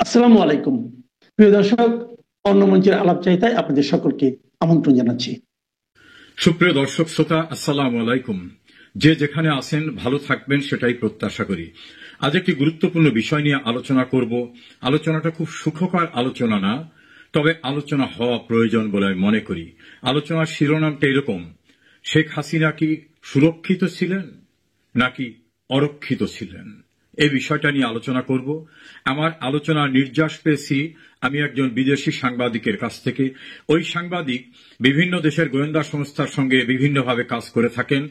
আসসালামু আলাইকুম। প্রিয় দর্শক, অন্য মঞ্চের আলাপচারিতায় আপনাদের সকলকে আমন্ত্রণ জানাচ্ছি। সুপ্রিয় দর্শক শ্রোতা, আসসালামু আলাইকুম। যে যেখানে আছেন ভালো থাকবেন সেটাই প্রত্যাশা করি। আজ একটি গুরুত্বপূর্ণ বিষয় নিয়ে আলোচনা করব। আলোচনাটা খুব সুখকর আলোচনা না, তবে আলোচনা হওয়া প্রয়োজন বলে আমি মনে করি। আলোচনার শিরোনামটা এরকম: শেখ হাসিনা কি সুরক্ষিত ছিলেন নাকি অরক্ষিত ছিলেন? এই বিষয়টা নিয়ে আলোচনা করব। আমার আলোচনার নির্যাস পেয়েছি আমি একজন বিদেশি সাংবাদিকের কাছ থেকে। ওই সাংবাদিক বিভিন্ন দেশের গোয়েন্দা সংস্থার সঙ্গে বিভিন্নভাবে কাজ করে থাকেন।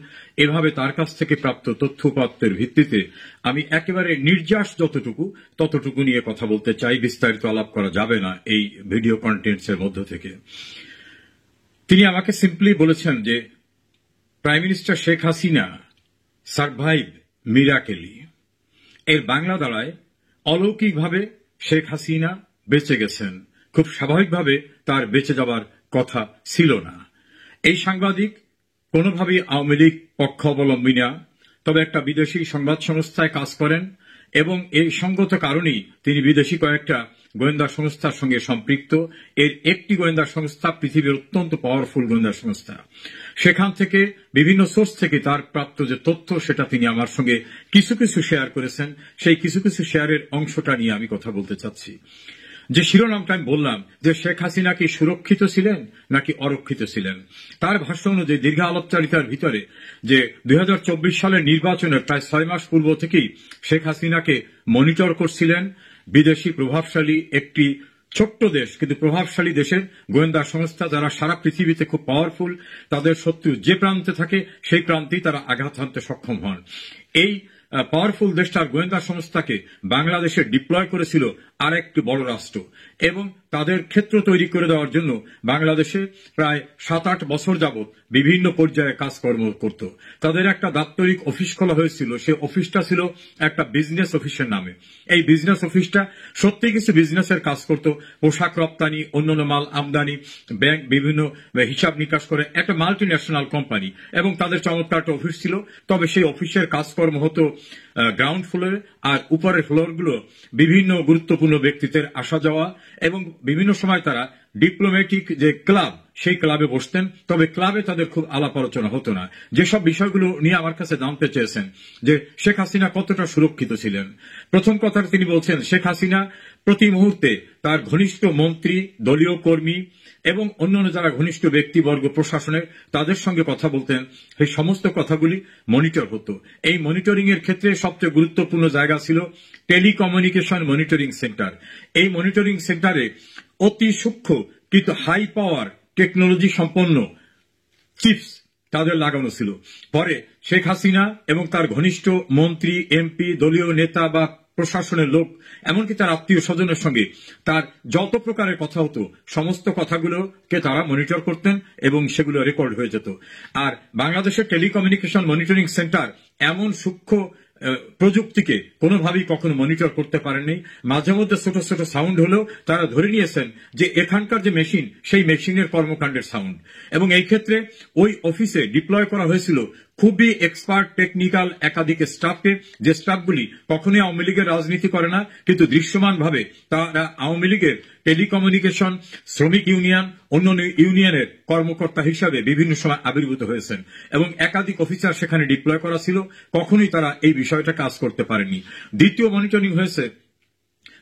এভাবে তার কাছ থেকে প্রাপ্ত তথ্যপত্রের ভিত্তিতে আমি একেবারে নির্যাস ততটুকু নিয়ে কথা বলতে চাই। বিস্তারিত আলাপ করা যাবে না এই ভিডিও কন্টেন্টসের মধ্য থেকে। তিনি আমাকে সিম্পলি বলেছেন যে prime minister Sheikh Hasina survive miraculously. এর বাংলা দাঁড়ায় অলৌকিকভাবে শেখ হাসিনা বেঁচে গেছেন, খুব স্বাভাবিকভাবে তার বেঁচে যাবার কথা ছিল না। এই সাংবাদিক কোনোভাবেই আওয়ামী লীগ পক্ষ অবলম্বী না, তবে একটা বিদেশি সংবাদ সংস্থায় কাজ করেন এবং এই সঙ্গত কারণেই তিনি বিদেশি কয়েকটা গোয়েন্দা সংস্থার সঙ্গে সম্পৃক্ত। এর একটি গোয়েন্দা সংস্থা পৃথিবীর অত্যন্ত পাওয়ারফুল গোয়েন্দা সংস্থা। সেখান থেকে বিভিন্ন সোর্স থেকে তার প্রাপ্ত যে তথ্য সেটা তিনি আমার সঙ্গে কিছু কিছু শেয়ার করেছেন। সেই কিছু কিছু শেয়ারের অংশটা নিয়ে আমি কথা বলতে চাচ্ছি। যে শিরোনামটা আমি বললাম যে শেখ হাসিনা কি সুরক্ষিত ছিলেন নাকি অরক্ষিত ছিলেন, তার ভাষ্য অনুযায়ী দীর্ঘ আলাপচারিতার ভিতরে যে 2024 সালের নির্বাচনের প্রায় 6 মাস পূর্ব থেকেই শেখ হাসিনাকে মনিটর করছিলেন বিদেশি প্রভাবশালী একটি ছোট্ট দেশ কিন্তু প্রভাবশালী দেশের গোয়েন্দা সংস্থা, যারা সারা পৃথিবীতে খুব পাওয়ারফুল। তাদের শত্রু যে প্রান্তে থাকে সেই প্রান্তেই তারা আঘাত হানতে সক্ষম হন। এই পাওয়ারফুল দেশটার গোয়েন্দা সংস্থাকে বাংলাদেশে ডিপ্লয় করেছিল আরেকটি বড় রাষ্ট্র এবং তাদের ক্ষেত্র তৈরি করে দেওয়ার জন্য বাংলাদেশে প্রায় 7-8 বছর যাবৎ বিভিন্ন পর্যায়ে কাজকর্ম করত। তাদের একটা দাপ্তরিক অফিস খোলা হয়েছিল। সেই অফিসটা ছিল একটা বিজনেস অফিসের নামে। এই বিজনেস অফিসটা সত্যি কিছু বিজনেসের কাজ করত, পোশাক রপ্তানি, অন্যান্য মাল আমদানি, ব্যাংক বিভিন্ন হিসাব নিকাশ করে, একটা মাল্টি ন্যাশনাল কোম্পানি। এবং তাদের চমৎকার একটা অফিস ছিল। তবে সেই অফিসের কাজকর্ম হতো গ্রাউন্ড ফ্লোরে, আর উপরের ফ্লোরগুলো বিভিন্ন গুরুত্বপূর্ণ ব্যক্তিত্বের আসা যাওয়া, এবং বিভিন্ন সময় তারা ডিপ্লোম্যাটিক যে ক্লাব সেই ক্লাবে বসতেন। তবে ক্লাবে তাদের খুব আলাপ আলোচনা হতো না। যেসব বিষয়গুলো নিয়ে আমার কাছে জানতে চেয়েছেন যে শেখ হাসিনা কতটা সুরক্ষিত ছিলেন, প্রথম কথা তিনি বলছেন শেখ হাসিনা প্রতি মুহূর্তে তার ঘনিষ্ঠ মন্ত্রী, দলীয় কর্মী এবং অন্যান্য যারা ঘনিষ্ঠ ব্যক্তিবর্গ প্রশাসনের, তাদের সঙ্গে কথা বলতেন। সেই সমস্ত কথাগুলি মনিটর হতো। এই মনিটরিং এর ক্ষেত্রে সবচেয়ে গুরুত্বপূর্ণ জায়গা ছিল টেলিকমিউনিকেশন মনিটরিং সেন্টার। এই মনিটরিং সেন্টারে অতি সূক্ষ্ম কিন্তু হাই পাওয়ার টেকনোলজি সম্পন্ন চিপস তাদের লাগানো ছিল। পরে শেখ হাসিনা এবং তার ঘনিষ্ঠ মন্ত্রী, এমপি, দলীয় নেতা বা প্রশাসনের লোক, এমনকি তার আত্মীয় স্বজনের সঙ্গে তার যত প্রকারের কথা হতো সমস্ত কথাগুলোকে তারা মনিটর করতেন এবং সেগুলো রেকর্ড হয়ে যেত। আর বাংলাদেশের টেলিকমিউনিকেশন মনিটরিং সেন্টার এমন সূক্ষ্ম প্রযুক্তিকে কোনোভাবেই কখনো মনিটর করতে পারেননি। মাঝে মধ্যে ছোট ছোট সাউন্ড হলেও তারা ধরে নিয়েছেন যে এখানকার যে মেশিন সেই মেশিনের কর্মকাণ্ডের সাউন্ড। এবং এই ক্ষেত্রে ওই অফিসে ডিপ্লয় করা হয়েছিল খুবই এক্সপার্ট টেকনিক্যাল একাধিক স্টাফকে, যে স্টাফগুলি কখনোই আওয়ামী লীগের রাজনীতি করে না, কিন্তু দৃশ্যমানভাবে তারা আওয়ামী লীগের টেলিকমিউনিকেশন, শ্রমিক ইউনিয়ন, অন্যান্য ইউনিয়নের কর্মকর্তা হিসাবে বিভিন্ন সময় আবির্ভূত হয়েছেন এবং একাধিক অফিসার সেখানে ডিপ্লয় করা ছিল। কখনোই তারা এই বিষয়টা কাজ করতে পারেনি। দ্বিতীয় মনিটরিং হয়েছে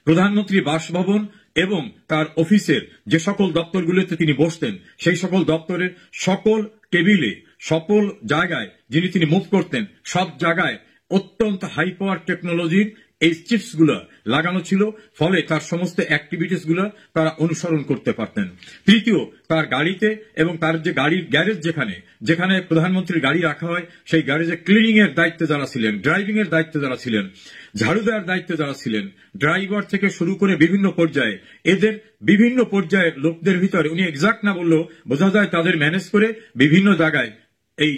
প্রধানমন্ত্রী বাসভবন এবং তার অফিসের যে সকল দপ্তরগুলোতে তিনি বসতেন, সেই সকল দপ্তরের সকল টেবিলে, সকল জায়গায় যিনি তিনি মুভ করতেন, সব জায়গায় অত্যন্ত হাই পাওয়ার টেকনোলজির এই চিপস গুলো লাগানো ছিল। ফলে তার সমস্ত অ্যাক্টিভিটিস গুলো তারা অনুসরণ করতে পারতেন। তৃতীয়, তার গাড়িতে এবং তার যে গাড়ির গ্যারেজ যেখানে যেখানে প্রধানমন্ত্রীর গাড়ি রাখা হয়, সেই গ্যারেজে ক্লিনিং এর দায়িত্বে যারা ছিলেন, ড্রাইভিং এর দায়িত্বে যারা ছিলেন, ঝাড়ু দেওয়ার দায়িত্বে যারা ছিলেন, ড্রাইভার থেকে শুরু করে বিভিন্ন পর্যায়ে, এদের বিভিন্ন পর্যায়ের লোকদের ভিতরে উনি এক্সাক্ট না বললেও বোঝা যায় তাদের ম্যানেজ করে বিভিন্ন জায়গায় এই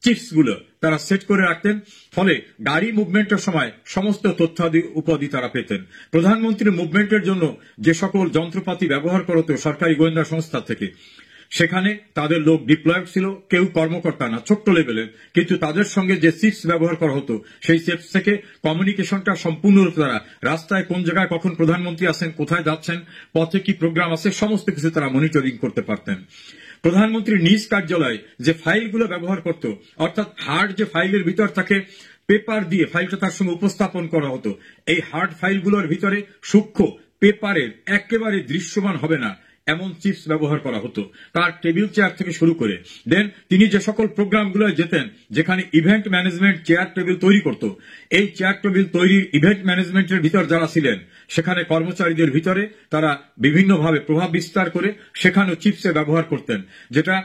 চিপস গুলো তারা সেট করে রাখতেন। ফলে গাড়ি মুভমেন্টের সময় সমস্ত তথ্যাদি উপাধি তারা পেতেন। প্রধানমন্ত্রীর মুভমেন্টের জন্য যে সকল যন্ত্রপাতি ব্যবহার করত সরকারি গোয়েন্দা সংস্থা থেকে, সেখানে তাদের লোক ডিপ্লয়েড ছিল, কেউ কর্মকর্তা না, ছোট্ট লেভেলের, কিন্তু তাদের সঙ্গে যে চিপস ব্যবহার করা হতো সেই চিপস থেকে কমিউনিকেশনটা সম্পূর্ণরূপে তারা রাস্তায় কোন জায়গায় কখন প্রধানমন্ত্রী আছেন, কোথায় যাচ্ছেন, পথে কি প্রোগ্রাম আছে, সমস্ত কিছু তারা মনিটরিং করতে পারতেন। প্রধানমন্ত্রীর নিজ কার্যালয়ে যে ফাইলগুলো ব্যবহার করত, অর্থাৎ হার্ড যে ফাইলের ভিতর থাকে পেপার দিয়ে ফাইলটা তার সঙ্গে উপস্থাপন করা হতো, এই হার্ড ফাইলগুলোর ভিতরে সূক্ষ্ম পেপারের একেবারে দৃশ্যমান হবে না এমন চিপস ব্যবহার করা হতো, তার টেবিল চেয়ার থেকে শুরু করে। দেন তিনি যে সকল প্রোগ্রামগুলো যেতেন, যেখানে ইভেন্ট ম্যানেজমেন্ট চেয়ার টেবিল তৈরি করত, এই চেয়ার টেবিল তৈরির ইভেন্ট ম্যানেজমেন্টের ভিতর যারা ছিলেন সেখানে কর্মচারীদের ভিতরে তারা বিভিন্নভাবে প্রভাব বিস্তার করে সেখানেও চিপসের ব্যবহার করতেন, যেটা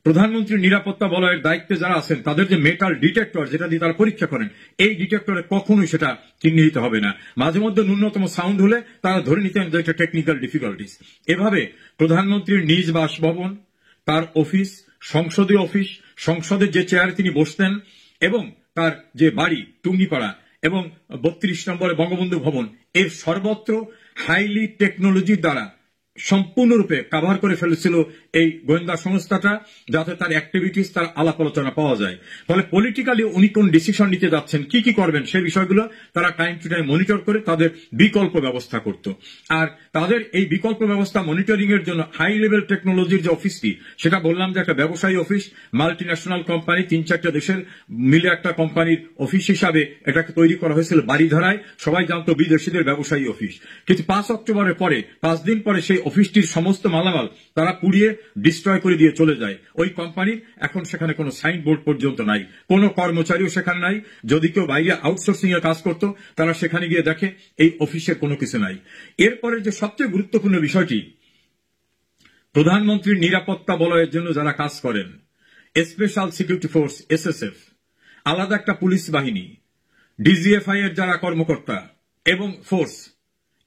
প্রধানমন্ত্রীর নিরাপত্তা বলয়ের দায়িত্বে যারা আছেন তাদের যে মেটাল ডিটেক্টর যেটা দিয়ে তারা পরীক্ষা করেন, এই ডিটেক্টরে কখনোই সেটা চিহ্নিত হবে না। মাঝে মধ্যে ন্যূনতম সাউন্ড হলে তারা ধরে নিতেন যে এটা টেকনিক্যাল ডিফিকাল্টিস। এভাবে প্রধানমন্ত্রীর নিজ বাসভবন, তার অফিস, সংসদীয় অফিস, সংসদের যে চেয়ারে তিনি বসতেন, এবং তার যে বাড়ি টুঙ্গিপাড়া এবং 32 নম্বরে বঙ্গবন্ধু ভবন, এর সর্বত্র হাইলি টেকনোলজির দ্বারা সম্পূর্ণরূপে কাভার করে ফেলেছিল এই গোয়েন্দা সংস্থাটা, যাতে তার অ্যাক্টিভিটিস, তার আলাপ আলোচনা পাওয়া যায়। ফলে পলিটিক্যালি উনি কোন ডিসিশন নিতে যাচ্ছেন, কি কি করবেন, সেই বিষয়গুলো তারা টাইম টু টাইম মনিটর করে তাদের বিকল্প ব্যবস্থা করত। আর তাদের এই বিকল্প ব্যবস্থা মনিটরিং এর জন্য হাই লেভেল টেকনোলজির যে অফিসটি, সেটা বললাম যে একটা ব্যবসায়ী অফিস, মাল্টি ন্যাশনাল কোম্পানি, 3-4টা দেশের মিলে একটা কোম্পানির অফিস হিসাবে এটাকে তৈরি করা হয়েছিল বাড়িধারায়। সবাই জানতো বিদেশিদের ব্যবসায়ী অফিস, কিন্তু 5 অক্টোবরের পরে 5 দিন পরে সেই অফিসটির সমস্ত মালামাল তারা পুড়িয়ে ডিস্ট্রয় করে দিয়ে চলে যায়। ওই কোম্পানির এখন সেখানে কোনো সাইনবোর্ড পর্যন্ত নাই, কোনো কর্মচারীও সেখানে নাই। যদি কেউ বাইরে আউটসোর্সিং এর কাজ করতো তারা সেখানে গিয়ে দেখে এই অফিসের কোনো কিছু নাই। এরপরে যে সবচেয়ে গুরুত্বপূর্ণ বিষয়টি, প্রধানমন্ত্রীর নিরাপত্তা বলয়ের জন্য যারা কাজ করেন, স্পেশাল সিকিউরিটি ফোর্স SSF, আলাদা একটা পুলিশ বাহিনী, DGFI এর যারা কর্মকর্তা এবং ফোর্স,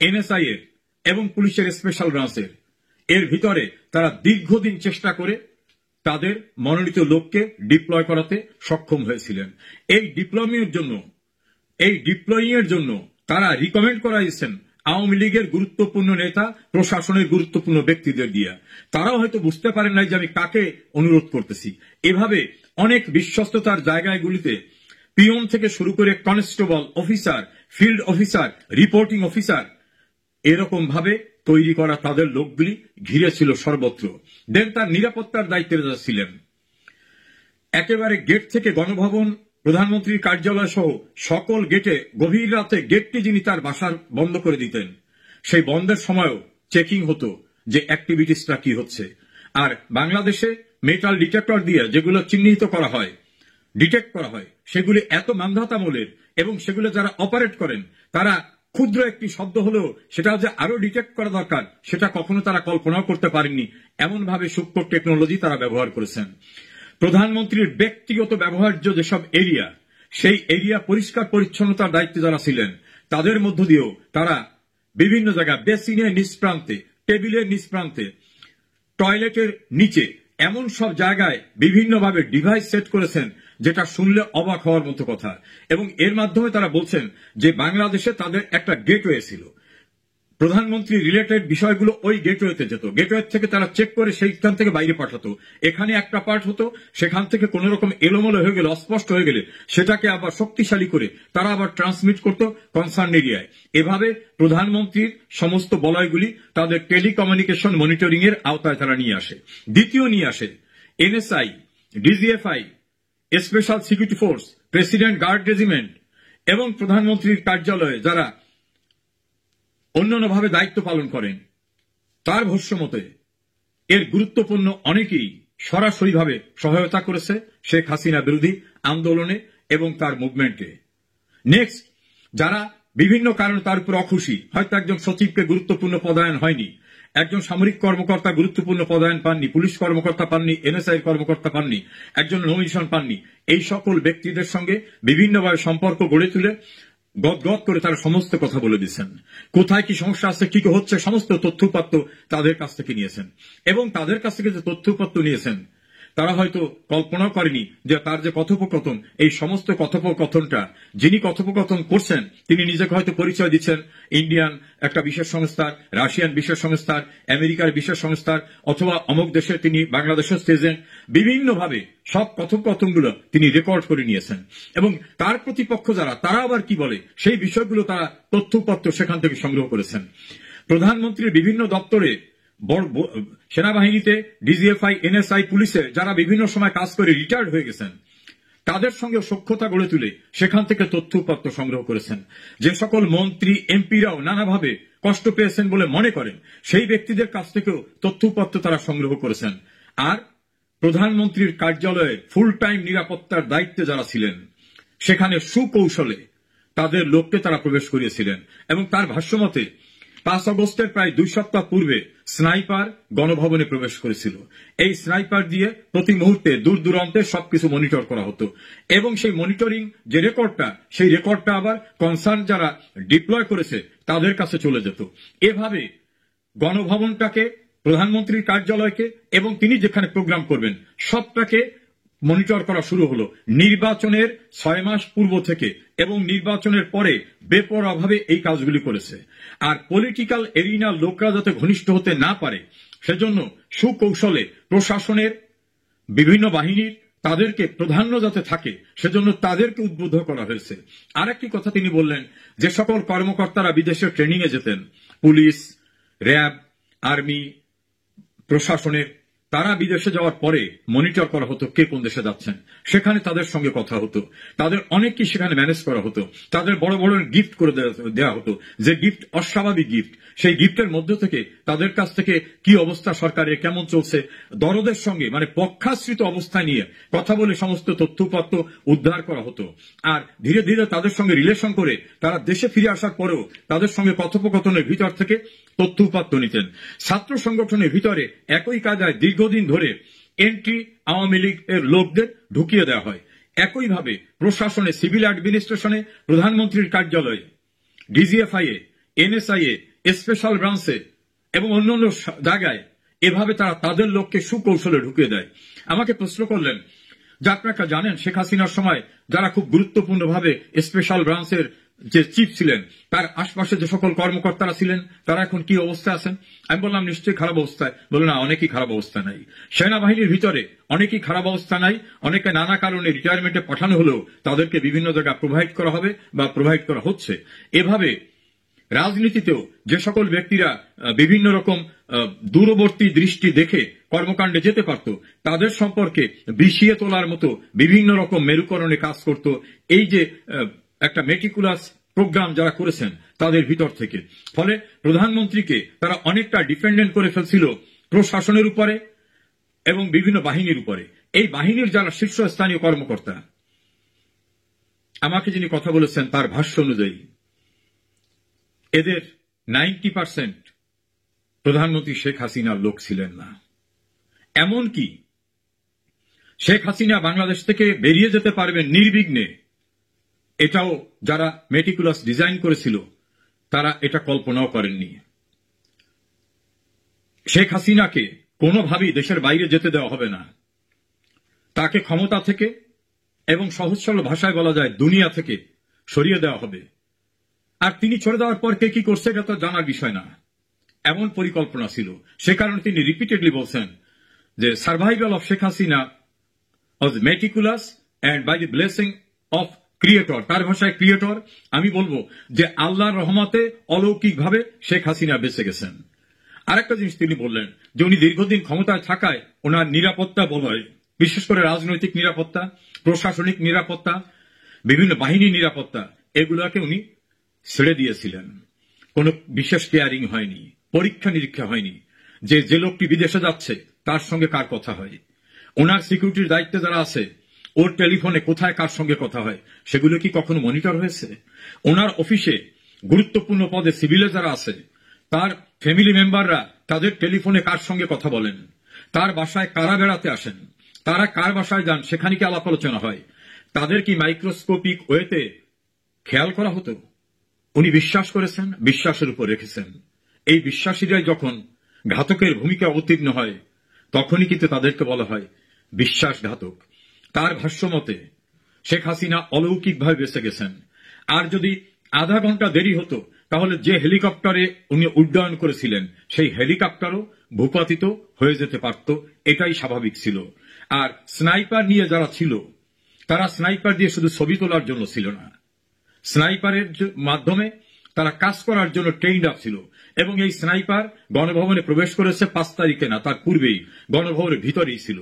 NSI এর এবং পুলিশের স্পেশাল ব্রাঞ্চের, এর ভিতরে তারা দীর্ঘদিন চেষ্টা করে তাদের মনোনীত লোককে ডিপ্লয় করাতে সক্ষম হয়েছিলেন। এই ডিপ্লয়িং এর জন্য তারা রিকমেন্ড করাইছেন আওয়ামী লীগের গুরুত্বপূর্ণ নেতা, প্রশাসনের গুরুত্বপূর্ণ ব্যক্তিদের দিয়ে। তারাও হয়তো বুঝতে পারেন নাই যে আমি কাকে অনুরোধ করতেছি। এভাবে অনেক বিশ্বস্ততার জায়গাগুলিতে পিয়ন থেকে শুরু করে constable officer, field officer, reporting officer, এরকম ভাবে তৈরি করা তাদের লোকগুলি ঘিরে ছিল সর্বত্র। দেন তার নিরাপত্তার দায়িত্বে যারা ছিলেন, একেবারে গেট থেকে গণভবন, প্রধানমন্ত্রীর কার্যালয় সহ সকল গেটে গভীর রাতে গেটটি যিনি তার বাসার বন্ধ করে দিতেন, সেই বন্ধের সময়ও চেকিং হতো যে অ্যাক্টিভিটিসটা কি হচ্ছে। আর বাংলাদেশে মেটাল ডিটেক্টর দিয়ে যেগুলো চিহ্নিত করা হয়, ডিটেক্ট করা হয়, সেগুলি এত মান্ধাতামূলের এবং সেগুলো যারা অপারেট করেন তারা ক্ষুদ্র একটি শব্দ হলেও সেটা যে আরো ডিটেক্ট করা দরকার সেটা কখনো তারা কল্পনাও করতে পারেননি, এমন ভাবে সূক্ষ্ম টেকনোলজি তারা ব্যবহার করেছেন। প্রধানমন্ত্রীর ব্যক্তিগত ব্যবহার্য যেসব এরিয়া, সেই এরিয়া পরিষ্কার পরিচ্ছন্নতার দায়িত্বে যারা ছিলেন তাদের মধ্য দিয়েও তারা বিভিন্ন জায়গায় বেসিনের নিচ প্রান্তে, টেবিলের নিচ প্রান্তে, টয়লেটের নিচে, এমন সব জায়গায় বিভিন্নভাবে ডিভাইস সেট করেছেন যেটা শুনলে অবাক হওয়ার মতো কথা। এবং এর মাধ্যমে তারা বলছেন যে বাংলাদেশে তাদের একটা গেটওয়ে ছিল, প্রধানমন্ত্রী রিলেটেড বিষয়গুলো ওই গেটওয়েতে যেত, গেটওয়ে থেকে তারা চেক করে সেইখান থেকে বাইরে পাঠাতো। এখানে একটা পার্ট হতো, সেখান থেকে কোন রকম এলোমেলো হয়ে গেলে, অস্পষ্ট হয়ে গেলে সেটাকে আবার শক্তিশালী করে তারা আবার ট্রান্সমিট করতো কনসার্ন এরিয়ায়। এভাবে প্রধানমন্ত্রীর সমস্ত বলয়গুলি তাদের টেলিকমিউনিকেশন মনিটরিং এর আওতায় তারা নিয়ে আসে। দ্বিতীয় নিয়ে আসে NSI, DGFI, special security force, president guard regiment এবং প্রধানমন্ত্রীর কার্যালয়ে যারা অন্যান্যভাবে দায়িত্ব পালন করেন। তার ভাষ্যমতে এর গুরুত্বপূর্ণ অনেকেই সরাসরিভাবে সহায়তা করেছে শেখ হাসিনা বিরোধী আন্দোলনে এবং তার মুভমেন্টে। নেক্সট, যারা বিভিন্ন কারণে তার উপর অখুশি, হয়তো একজন সচিবকে গুরুত্বপূর্ণ পদায়ন হয়নি, একজন সামরিক কর্মকর্তা গুরুত্বপূর্ণ পদায়ন পাননি, পুলিশ কর্মকর্তা পাননি, NSI কর্মকর্তা পাননি, একজন নমিনেশন পাননি, এই সকল ব্যক্তিদের সঙ্গে বিভিন্নভাবে সম্পর্ক গড়ে তুলে গদগদ করে তারা সমস্ত কথা বলে দিচ্ছেন। কোথায় কি সমস্যা আছে, কি হচ্ছে, সমস্ত তথ্যপত্র তাদের কাছ থেকে নিয়েছেন। এবং তাদের কাছ থেকে যে তথ্যপত্র নিয়েছেন তারা হয়তো কল্পনা করেনি যে তার যে কথোপকথন, এই সমস্ত কথোপকথনটা যিনি কথোপকথন করছেন তিনি নিজেকে হয়তো পরিচয় দিচ্ছেন ইন্ডিয়ান একটা বিশেষ সংস্থার, রাশিয়ান বিশেষ সংস্থার, আমেরিকার বিশেষ সংস্থার, অথবা অমুক দেশে তিনি বাংলাদেশের এজেন্ট। বিভিন্নভাবে সব কথোপকথনগুলো তিনি রেকর্ড করে নিয়েছেন এবং তার প্রতিপক্ষ যারা, তারা আবার কি বলে সেই বিষয়গুলো তারা তথ্যপত্র সেখান থেকে সংগ্রহ করেছেন। প্রধানমন্ত্রীর বিভিন্ন দপ্তরে, সেনাবাহিনীতে, ডিজিএফআই, এনএসআই, পুলিশে যারা বিভিন্ন সময় কাজ করে রিটায়ার্ড হয়ে গেছেন, তাদের সঙ্গে সখ্যতা গড়ে তুলে সেখান থেকে তথ্যপত্র সংগ্রহ করেছেন। যে সকল মন্ত্রী এমপিরাও নানাভাবে কষ্ট পেয়েছেন বলে মনে করেন, সেই ব্যক্তিদের কাছ থেকেও তথ্যপত্র তারা সংগ্রহ করেছেন। আর প্রধানমন্ত্রীর কার্যালয়ে ফুল টাইম নিরাপত্তার দায়িত্বে যারা ছিলেন, সেখানে সুকৌশলে তাদের লোককে তারা প্রবেশ করিয়েছিলেন এবং তার ভাষ্যমতে 5 আগস্টের প্রায় 2 সপ্তাহ পূর্বে স্নাইপার গণভবনে প্রবেশ করেছিল। এই স্নাইপার দিয়ে প্রতি মুহূর্তে দূর দূরান্তে সবকিছু মনিটর করা হতো এবং সেই মনিটরিং যে রেকর্ডটা, সেই রেকর্ডটা আবার কনসার্ন যারা ডিপ্লয় করেছে তাদের কাছে চলে যেত। এভাবে গণভবনটাকে, প্রধানমন্ত্রীর কার্যালয়কে এবং তিনি যেখানে প্রোগ্রাম করবেন সবটাকে মনিটর করা শুরু হলো নির্বাচনের 6 মাস পূর্ব থেকে এবং নির্বাচনের পরে বেপরোয়াভাবে এই কাজগুলি করেছে। আর পলিটিক্যাল এরিনার লোকরা যাতে ঘনিষ্ঠ হতে না পারে সেজন্য সুকৌশলে প্রশাসনের বিভিন্ন বাহিনীর তাদেরকে প্রাধান্য যাতে থাকে সেজন্য তাদেরকে উদ্বুদ্ধ করা হয়েছে। আরেকটি কথা তিনি বললেন, যে সকল কর্মকর্তারা বিদেশে ট্রেনিং এ যেতেন, পুলিশ, র্যাব, আর্মি, প্রশাসনের, তারা বিদেশে যাওয়ার পরে মনিটর করা হতো কে কোন দেশে যাচ্ছেন, সেখানে তাদের সঙ্গে কথা হতো, তাদের অনেককে সেখানে ম্যানেজ করা হতো, তাদের বড় বড় গিফট করে দেওয়া হতো, যে গিফট অস্বাভাবিক গিফট, সেই গিফটের মধ্য থেকে তাদের কাছ থেকে কি অবস্থা সরকারের, কেমন চলছে, দরদের সঙ্গে মানে পক্ষাশ্রিত অবস্থায় নিয়ে কথা বলে সমস্ত তথ্যপত্র উদ্ধার করা হতো। আর ধীরে ধীরে তাদের সঙ্গে রিলেশন করে তারা দেশে ফিরে আসার পরেও তাদের সঙ্গে কথোপকথনের ভিতর থেকে তথ্যপত্র নিতেন। ছাত্র সংগঠনের ভিতরে একই কায়দায় দীর্ঘদিন ধরে এন্ট্রি আওয়ামী লীগের লোকদের ঢুকিয়ে দেওয়া হয়। একইভাবে প্রশাসনে, সিভিল অ্যাডমিনিস্ট্রেশনে, প্রধানমন্ত্রীর কার্যালয়ে, ডিজিএফআই এ, এনএসআই এ, স্পেশাল ব্রাঞ্চে এবং অন্যান্য জায়গায় এভাবে তারা তাদের লোককে সুকৌশলে ঢুকিয়ে দেয়। আমাকে প্রশ্ন করলেন যে আপনারা জানেন শেখ হাসিনার সময় যারা খুব গুরুত্বপূর্ণভাবে স্পেশাল ব্রাঞ্চের যে চিফ ছিলেন, তার আশপাশে যে সকল কর্মকর্তারা ছিলেন তারা এখন কি অবস্থায় আছেন? আমি বললাম নিশ্চয়ই খারাপ অবস্থায়। বললেন না, অনেকেই খারাপ অবস্থা নাই। সেনাবাহিনীর ভিতরে অনেকেই খারাপ অবস্থা নাই, অনেকে নানা কারণে রিটায়ারমেন্টে পাঠানো হলেও তাদেরকে বিভিন্ন জায়গায় প্রোভাইড করা হবে বা প্রোভাইড করা হচ্ছে। এভাবে রাজনীতিতেও যে সকল ব্যক্তিরা বিভিন্ন রকম দূরবর্তী দৃষ্টি দেখে কর্মকাণ্ডে যেতে পারত, তাদের সম্পর্কে বিষিয়ে তোলার মতো বিভিন্ন রকম মেরুকরণে কাজ করত এই যে একটা মেটিকুলাস প্রোগ্রাম যারা করেছেন তাদের ভিতর থেকে। ফলে প্রধানমন্ত্রীকে তারা অনেকটা ডিপেন্ডেন্ট করে ফেলছিল প্রশাসনের উপরে এবং বিভিন্ন বাহিনীর উপরে। এই বাহিনীর যারা শীর্ষস্থানীয় কর্মকর্তা, আমাকে যিনি কথা বলেছেন তার ভাষ্য অনুযায়ী এদের 90% প্রধানমন্ত্রী শেখ হাসিনার লোক ছিলেন না। এমনকি শেখ হাসিনা বাংলাদেশ থেকে বেরিয়ে যেতে পারবেন নির্বিঘ্নে, এটাও যারা মেটিকুলাস ডিজাইন করেছিল তারা এটা কল্পনাও করেননি। শেখ হাসিনাকে কোনোভাবেই দেশের বাইরে যেতে দেওয়া হবে না, তাকে ক্ষমতা থেকে এবং সহজ সরল ভাষায় বলা যায় দুনিয়া থেকে সরিয়ে দেওয়া হবে। আর তিনি চলে যাওয়ার পর কে কি করছে এটা তো জানার বিষয় না, এমন পরিকল্পনা ছিল। সে কারণে তিনি রিপিটেডলি বলছেন যে survival of Sheikh Hasina was meticulous and by the blessing of creator. তার ভাষায় ক্রিয়েটর, আমি বলবো যে আল্লাহর রহমতে অলৌকিকভাবে শেখ হাসিনা বেঁচে গেছেন। আরেকটা জিনিস তিনি বললেন যে উনি দীর্ঘদিন ক্ষমতায় থাকায় ওনার নিরাপত্তা বলয়, বিশেষ করে রাজনৈতিক নিরাপত্তা, প্রশাসনিক নিরাপত্তা, বিভিন্ন বাহিনীর নিরাপত্তা, এগুলোকে উনি ছেড়ে দিয়েছিলেন। কোনো বিশেষ কেয়ারিং হয়নি, পরীক্ষা নিরীক্ষা হয়নি যে যে লোকটি বিদেশে যাচ্ছে তার সঙ্গে কার কথা হয়, ওনার সিকিউরিটির দায়িত্বে যারা আছে ওর টেলিফোনে কোথায় কার সঙ্গে কথা হয় সেগুলো কি কখনো মনিটর হয়েছে? ওনার অফিসে গুরুত্বপূর্ণ পদে সিভিলে যারা আছে তার ফ্যামিলি মেম্বাররা তাদের টেলিফোনে কার সঙ্গে কথা বলেন, তার বাসায় কারা বেড়াতে আসেন, তারা কার বাসায় যান সেখানে কি আলাপ আলোচনা হয়, তাদের কি মাইক্রোস্কোপিক ওয়েতে খেয়াল করা হতো? উনি বিশ্বাস করেছেন, বিশ্বাসের উপর রেখেছেন। এই বিশ্বাসীরাই যখন ঘাতকের ভূমিকা অবতীর্ণ হয় তখনই কিন্তু তাদেরকে বলা হয় বিশ্বাসঘাতক। তার ভাষ্যমতে শেখ হাসিনা অলৌকিকভাবে বেঁচে গেছেন। আর যদি আধা ঘন্টা দেরি হতো তাহলে যে হেলিকপ্টারে উনি উড্ডয়ন করেছিলেন সেই হেলিকপ্টারও ভূপাতিত হয়ে যেতে পারত, এটাই স্বাভাবিক ছিল। আর স্নাইপার নিয়ে যারা ছিল তারা স্নাইপার দিয়ে শুধু ছবি তোলার জন্য ছিল না, স্নাইপারের মাধ্যমে তারা কাজ করার জন্য ট্রেইনড আপ ছিল। এবং এই স্নাইপার গণভবনে প্রবেশ করেছে 5 তারিখে না, তার পূর্বেই গণভবনের ভিতরেই ছিল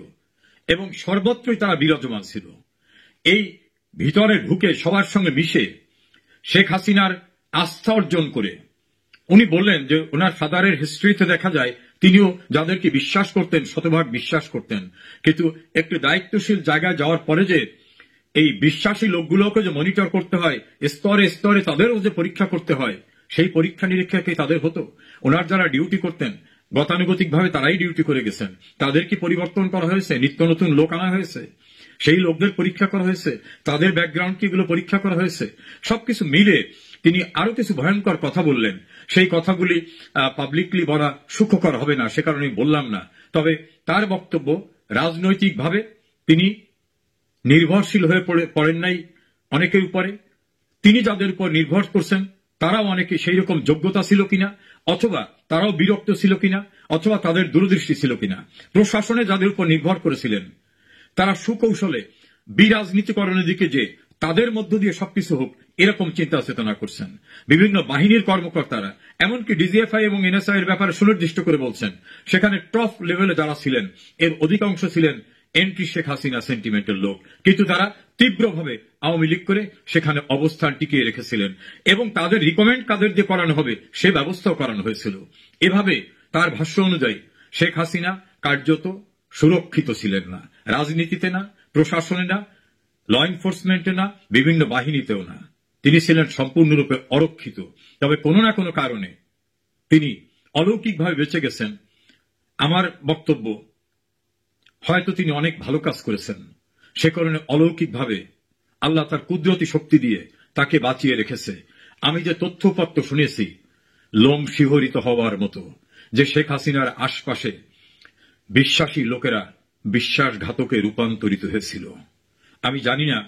এবং সর্বত্রই তারা বিরাজমান ছিল। এই ভিতরে ঢুকে সবার সঙ্গে মিশে শেখ হাসিনার আস্থা অর্জন করে উনি বললেন যে ওনার ফাদারের হিস্ট্রিতে দেখা যায় তিনিও যাদেরকে বিশ্বাস করতেন শতভাগ বিশ্বাস করতেন, কিন্তু একটু দায়িত্বশীল জায়গায় যাওয়ার পরে যে এই বিশ্বাসী লোকগুলোকে যে মনিটর করতে হয়, স্তরে স্তরে তাদেরও যে পরীক্ষা করতে হয়, সেই পরীক্ষা নিরীক্ষা কি তাদের হতো? ওনার যারা ডিউটি করতেন গতানুগতিকভাবে তারাই ডিউটি করে গেছেন, তাদের কি পরিবর্তন করা হয়েছে? নিত্য নতুন লোক আনা হয়েছে, সেই লোকদের পরীক্ষা করা হয়েছে, তাদের ব্যাকগ্রাউন্ড কি এগুলো পরীক্ষা করা হয়েছে? সবকিছু মিলে তিনি আরো কিছু ভয়ঙ্কর কথা বললেন। সেই কথাগুলি পাবলিকলি বলা সুখকর হবে না, সে কারণে বললাম না। তবে তার বক্তব্য রাজনৈতিকভাবে তিনি নির্ভরশীল হয়ে পড়েন নাই অনেকের উপরে। তিনি যাদের উপর নির্ভর করছেন তারাও অনেকে সেই রকম যোগ্যতা ছিল কিনা, অথবা তারাও বিরক্ত ছিল কিনা, অথবা তাদের দূরদৃষ্টি ছিল কিনা। প্রশাসনে যাদের উপর নির্ভর করেছিলেন তারা সুকৌশলে বিরাজনীতিকরণের দিকে যে তাদের মধ্য দিয়ে সবকিছু হোক এরকম চিন্তা চেতনা করছেন। বিভিন্ন বাহিনীর কর্মকর্তারা এমনকি ডিজিএফআই এবং এনএসআই এর ব্যাপারে সুনির্দিষ্ট করে বলছেন সেখানে টপ লেভেলে যারা ছিলেন এর অধিকাংশ ছিলেন এন্টি শেখ হাসিনা সেন্টিমেন্টের লোক, কিন্তু তারা তীব্রভাবে আওয়ামী লীগ করে সেখানে অবস্থান টিকিয়ে রেখেছিলেন এবং তাদের রিকমেন্ড কাদের দিয়ে করানো হবে সে ব্যবস্থাও করানো হয়েছিল। এভাবে তার ভাষ্য অনুযায়ী শেখ হাসিনা কার্যত সুরক্ষিত ছিলেন না, রাজনীতিতে না, প্রশাসনে না, ল এনফোর্সমেন্টে না, বিভিন্ন বাহিনীতেও না। তিনি ছিলেন সম্পূর্ণরূপে অরক্ষিত। তবে কোনো না কোনো কারণে তিনি অলৌকিকভাবে বেঁচে গেছেন। আমার বক্তব্য হয়তো তিনি অনেক ভালো কাজ করেছেন, সে কারণে অলৌকিকভাবে আল্লাহ তার কুদরতি শক্তি দিয়ে তাকে বাঁচিয়ে রেখেছে। আমি যে তথ্যপত্র শুনেছি লোম শিহরিত হওয়ার মতো, যে শেখ হাসিনার আশপাশে বিশ্বাসী লোকেরা বিশ্বাসঘাতকে রূপান্তরিত হয়েছিল। আমি জানি না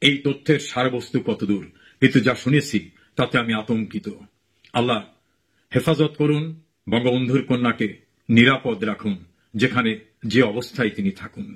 এই তথ্যের সারবস্তু কতদূর, কিন্তু যা শুনেছি তাতে আমি আতঙ্কিত। আল্লাহ হেফাজত করুন, বঙ্গবন্ধুর কন্যাকে নিরাপদ রাখুন যেখানে যে অবস্থায় তিনি থাকুন।